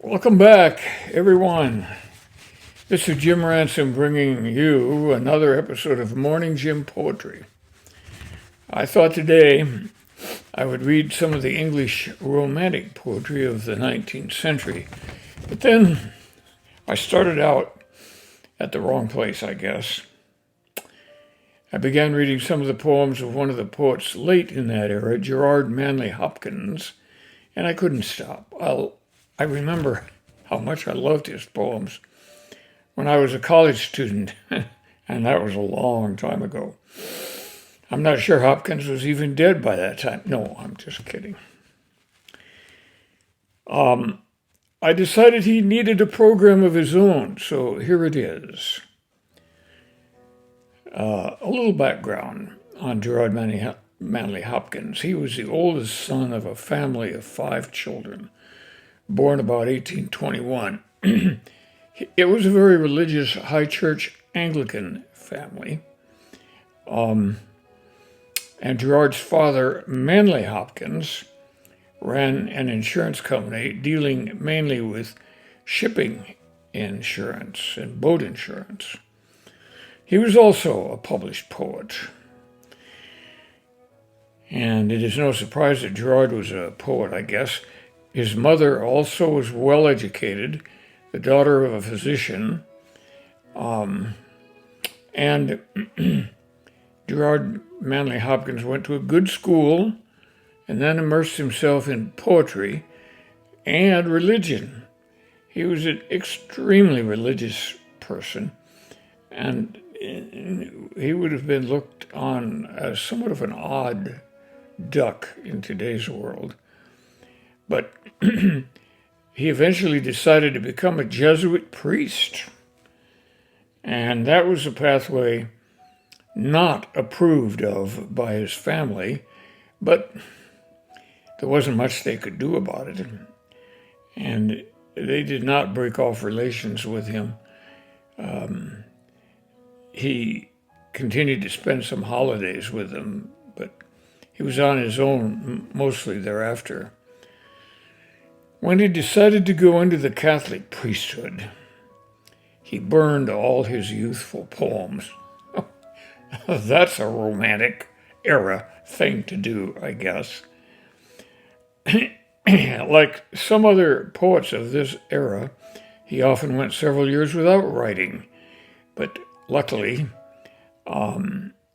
Welcome back, everyone. This is Jim Ransom bringing you another episode of Morning Jim Poetry. I thought today I would read some of the English Romantic poetry of the 19th century, but then I started out at the wrong place, I guess. I began reading some of the poems of one of the poets late in that era, Gerard Manley Hopkins, and I couldn't stop. I remember how much I loved his poems when I was a college student, and that was a long time ago. I'm not sure Hopkins was even dead by that time. No, I'm just kidding. I decided he needed a program of his own, so here it is. A little background on Gerard Manley Hopkins. He was the oldest son of a family of 5 children, born about 1821. It was a very religious, high church Anglican family. And Gerard's father, Manley Hopkins, ran an insurance company dealing mainly with shipping insurance and boat insurance. He was also a published poet. And it is no surprise that Gerard was a poet, I guess. His mother also was well educated, the daughter of a physician. And Gerard Manley Hopkins went to a good school and then immersed himself in poetry and religion. He was an extremely religious person, and he would have been looked on as somewhat of an odd duck in today's world. But he eventually decided to become a Jesuit priest. And that was a pathway not approved of by his family, but there wasn't much they could do about it. And they did not break off relations with him. He continued to spend some holidays with them, but he was on his own mostly thereafter. When he decided to go into the Catholic priesthood, he burned all his youthful poems. That's a romantic era thing to do, I guess. Like some other poets of this era, he often went several years without writing, but luckily,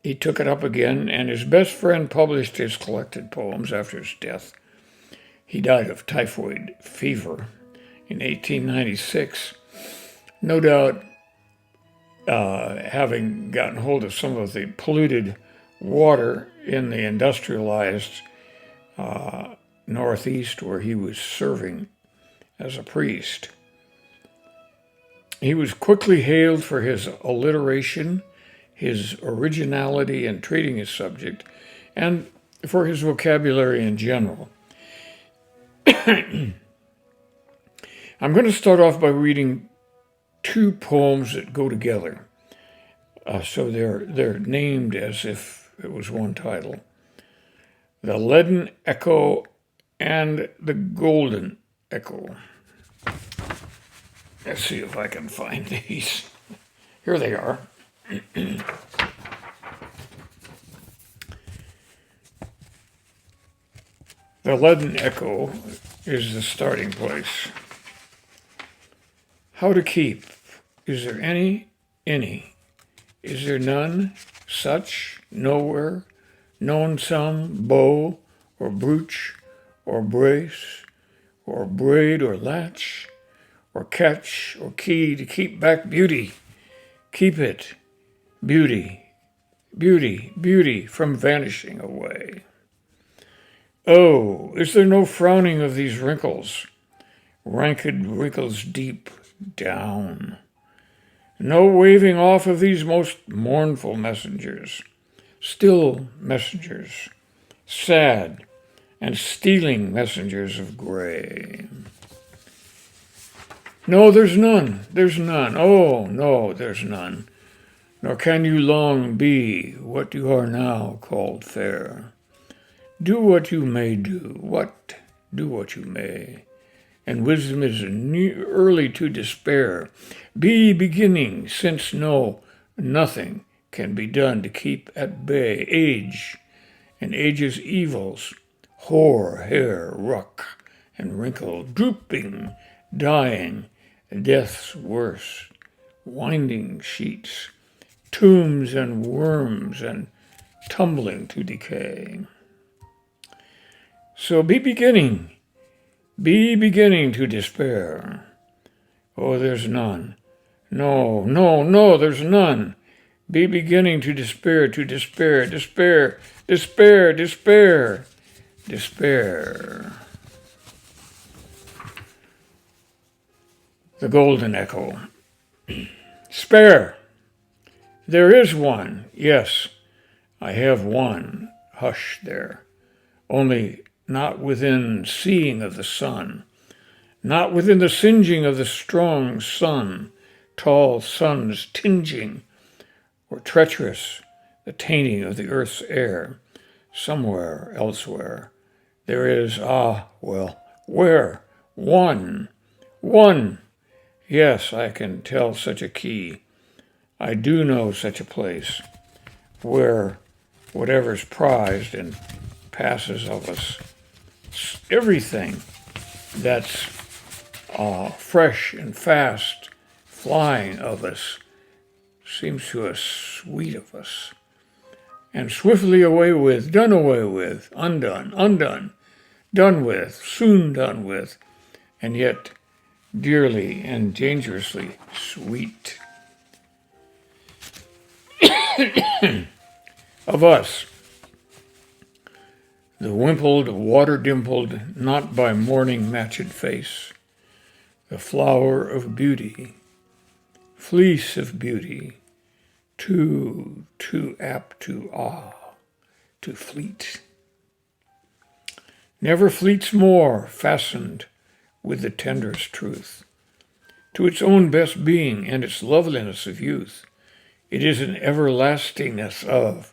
he took it up again, and his best friend published his collected poems after his death. He died of typhoid fever in 1896, no doubt having gotten hold of some of the polluted water in the industrialized Northeast where he was serving as a priest. He was quickly hailed for his alliteration, his originality in treating his subject, and for his vocabulary in general. I'm going to start off by reading 2 poems that go together. So they're named as if it was one title. The Leaden Echo and the Golden Echo. Let's see if I can find these. Here they are. The Leaden Echo is the starting place. How to keep. Is there any? Is there none? Such? Nowhere? Known some? Bow? Or brooch? Or brace? Or braid? Or latch? Or catch? Or key to keep back beauty? Keep it. Beauty. Beauty. Beauty from vanishing away. Oh, is there no frowning of these wrinkles? Ranked wrinkles deep down. No waving off of these most mournful messengers, still messengers, sad and stealing messengers of gray. No, there's none, oh, no, there's none, nor can you long be what you are now called fair. Do what you may do, do what you may, and wisdom is early to despair. Be beginning, since nothing can be done to keep at bay age and age's evils, hoar hair, ruck and wrinkle, drooping, dying, death's worst, winding sheets, tombs and worms and tumbling to decay. So be beginning to despair. Oh, there's none. No, there's none. Be beginning to despair, despair. The golden echo. Spare. There is one. Yes, I have one. Hush there. Only not within seeing of the sun. Not within the singeing of the strong sun. Tall sun's tinging. Or treacherous, the tainting of the earth's air. Somewhere, elsewhere, there is, where? One. Yes, I can tell such a key. I do know such a place where whatever's prized and passes of us, everything that's fresh and fast flying of us, seems to us sweet of us, and swiftly done away with, undone, done with, soon done with, and yet dearly and dangerously sweet. Of us, the wimpled, water-dimpled, not by morning matched face, the flower of beauty, fleece of beauty, too apt to fleet. Never fleets more, fastened with the tenderest truth, to its own best being and its loveliness of youth. It is an everlastingness of,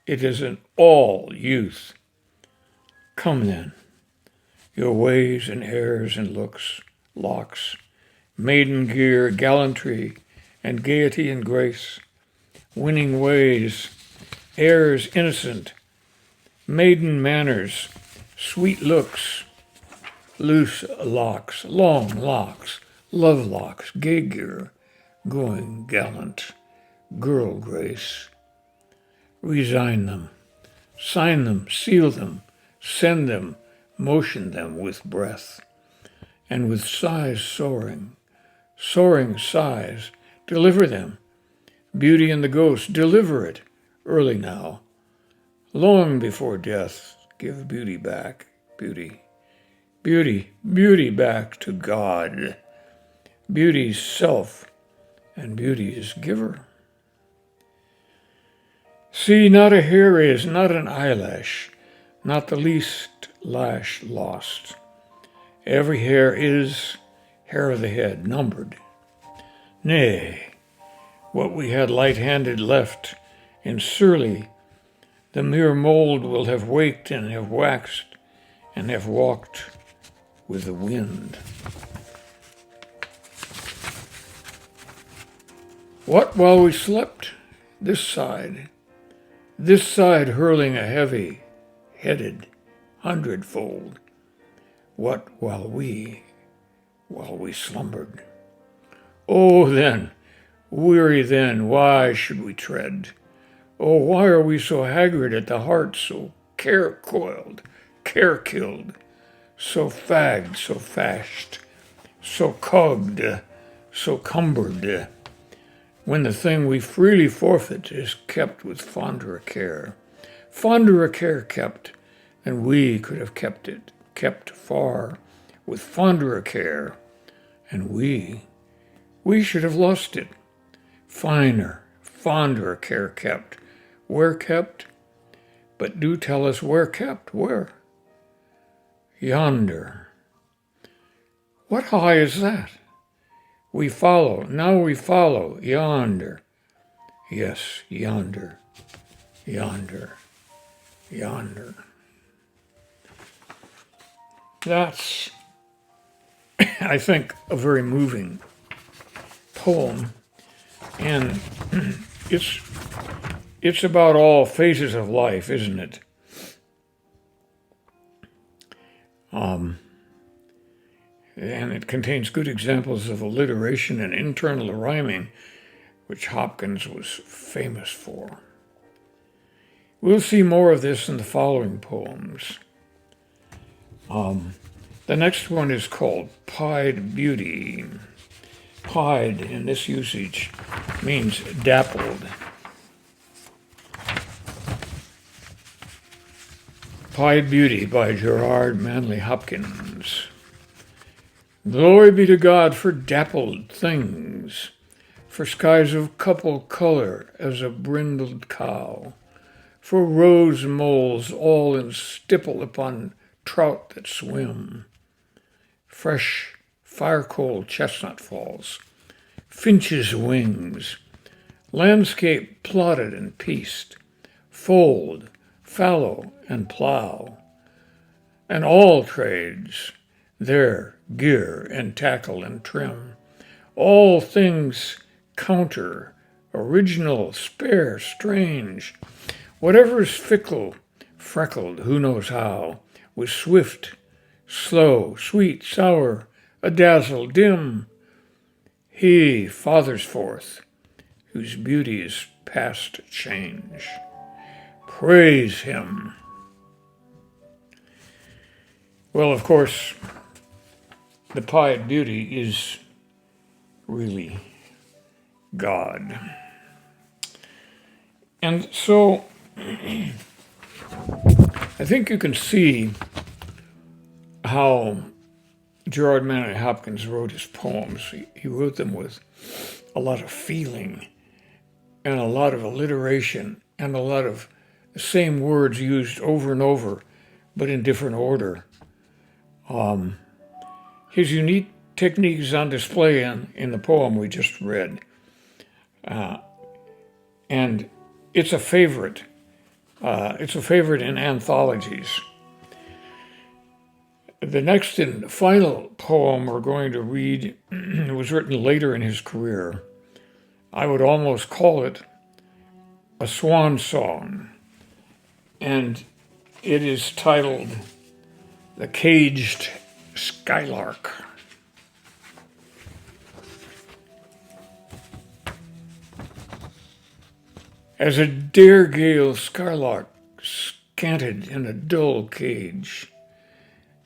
it is an all youth. Come then, your ways and airs and locks, maiden gear, gallantry, and gaiety and grace, winning ways, airs innocent, maiden manners, sweet looks, loose locks, long locks, love locks, gay gear, going gallant, girl grace. Resign them, sign them, seal them, send them, motion them with breath, and with sighs soaring sighs, deliver them. Beauty and the ghost, deliver it, early now. Long before death, give beauty back, beauty back to God. Beauty's self and beauty's giver. See, not a hair is, not an eyelash, not the least lash lost. Every hair is hair of the head, numbered. Nay, what we had light-handed left in surly, the mere mold will have waked and have waxed and have walked with the wind. What while we slept? This side hurling a heavy-headed hundredfold. What while we slumbered? Oh, then, weary then, why should we tread? Oh, why are we so haggard at the heart, so care-coiled, care-killed, so fagged, so fashed, so cogged, so cumbered, when the thing we freely forfeit is kept with fonderer care kept, than we could have kept it, kept far, with fonderer care, and we should have lost it. Finer, fonderer care kept, where kept? But do tell us where kept, where? Yonder. What high is that? We follow, yonder. Yes, yonder. That's I think, a very moving poem, and it's about all phases of life, isn't it? And it contains good examples of alliteration and internal rhyming, which Hopkins was famous for. We'll see more of this in the following poems. The next one is called Pied Beauty. Pied, in this usage, means dappled. Pied Beauty by Gerard Manley Hopkins. Glory be to God for dappled things, for skies of couple color as a brindled cow, for rose moles all in stipple upon trout that swim, fresh fire-cold chestnut falls, finches' wings, landscape plotted and pieced, fold, fallow, and plow, and all trades, their gear and tackle and trim, all things counter, original, spare, strange, whatever's fickle, freckled, who knows how, was swift, slow, sweet, sour, a dazzle, dim, he fathers forth, whose beauty is past change. Praise him. Well, of course, the Pied Beauty is really God. And so I think you can see how Gerard Manley Hopkins wrote his poems. He wrote them with a lot of feeling and a lot of alliteration and a lot of the same words used over and over, but in different order. His unique technique is on display in the poem we just read. And it's a favorite. It's a favorite in anthologies. The next and final poem we're going to read was written later in his career. I would almost call it a swan song. And it is titled The Caged Skylark. As a dare-gale skylark scanted in a dull cage,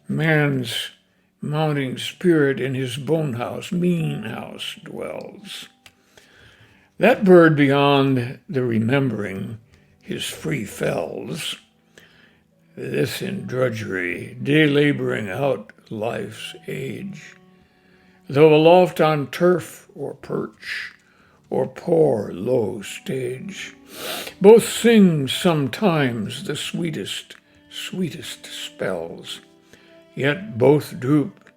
man's mounting spirit in his bone house, mean house, dwells. That bird beyond the remembering his free fells, this in drudgery, day laboring out life's age, though aloft on turf or perch, or poor low stage, both sing sometimes the sweetest, sweetest spells, yet both droop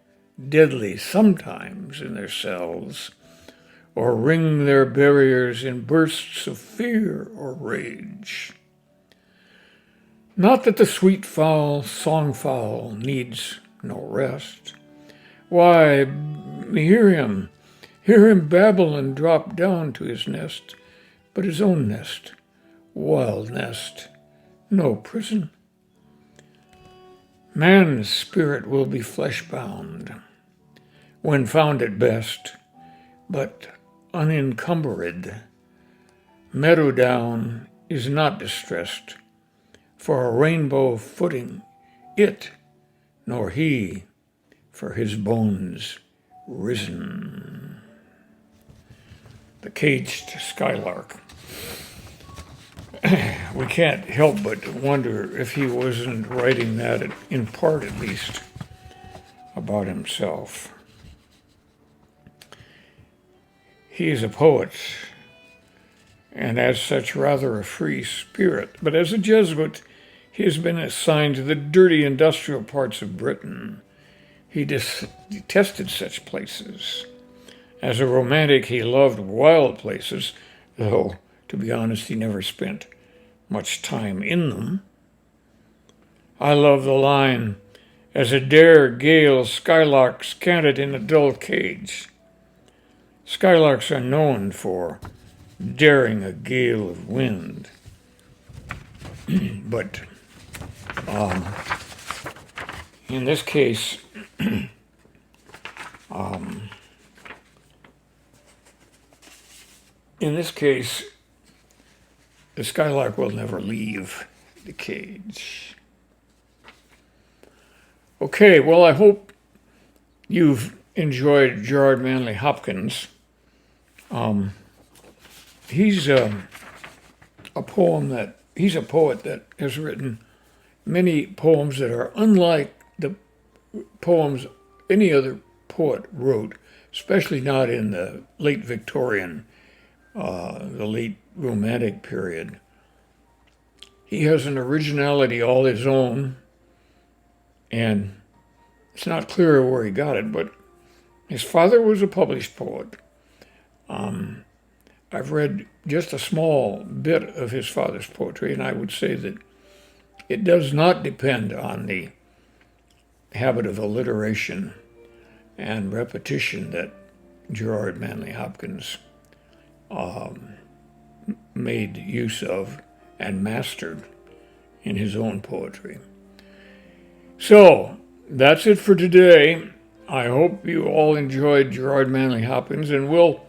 deadly sometimes in their cells, or ring their barriers in bursts of fear or rage. Not that the sweet fowl, song-fowl, needs no rest. Why, hear him babble and drop down to his nest, but his own nest, wild nest, no prison. Man's spirit will be flesh-bound, when found at best, but unencumbered. Meadow down is not distressed, for a rainbow footing it, nor he, for his bones risen. The Caged Skylark. We can't help but wonder if he wasn't writing that, in part at least, about himself. He is a poet, and as such rather a free spirit, but as a Jesuit, he has been assigned to the dirty industrial parts of Britain. He detested such places. As a romantic, he loved wild places, though, to be honest, he never spent much time in them. I love the line, as a dare gale skylarks canted in a dull cage. Skylarks are known for daring a gale of wind. But in this case, the skylark will never leave the cage. Okay, well, I hope you've enjoyed Gerard Manley Hopkins. He's a poet that has written many poems that are unlike the poems any other poet wrote, especially not in the late Victorian, the late Romantic period. He has an originality all his own, and it's not clear where he got it, but his father was a published poet. I've read just a small bit of his father's poetry, and I would say that it does not depend on the habit of alliteration and repetition that Gerard Manley Hopkins made use of and mastered in his own poetry. So, that's it for today. I hope you all enjoyed Gerard Manley Hopkins, and we'll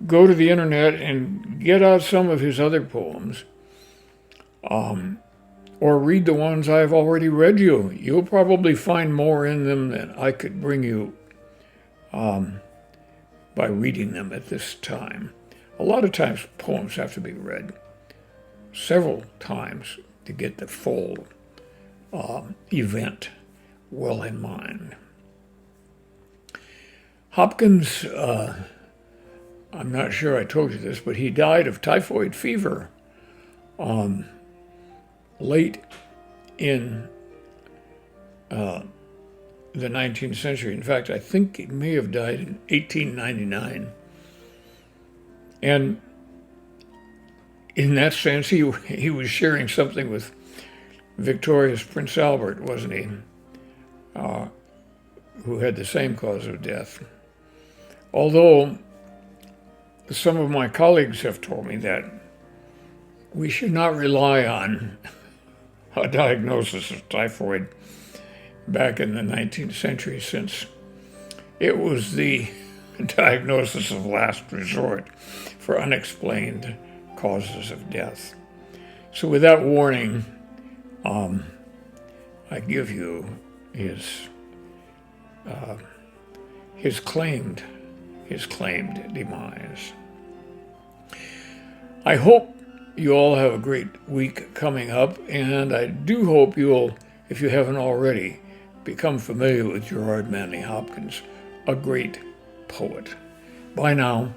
go to the internet and get out some of his other poems, or read the ones I've already read you. You'll probably find more in them than I could bring you by reading them at this time. A lot of times poems have to be read several times to get the full event well in mind. Hopkins, I'm not sure I told you this, but he died of typhoid fever late in the 19th century. In fact, I think he may have died in 1899. And in that sense, he was sharing something with Victoria's Prince Albert, wasn't he? Who had the same cause of death. Although some of my colleagues have told me that we should not rely on a diagnosis of typhoid back in the 19th century, since it was the diagnosis of last resort for unexplained causes of death. So without warning, I give you his claimed demise. I hope you all have a great week coming up, and I do hope you'll, if you haven't already, become familiar with Gerard Manley Hopkins, a great poet. Bye now.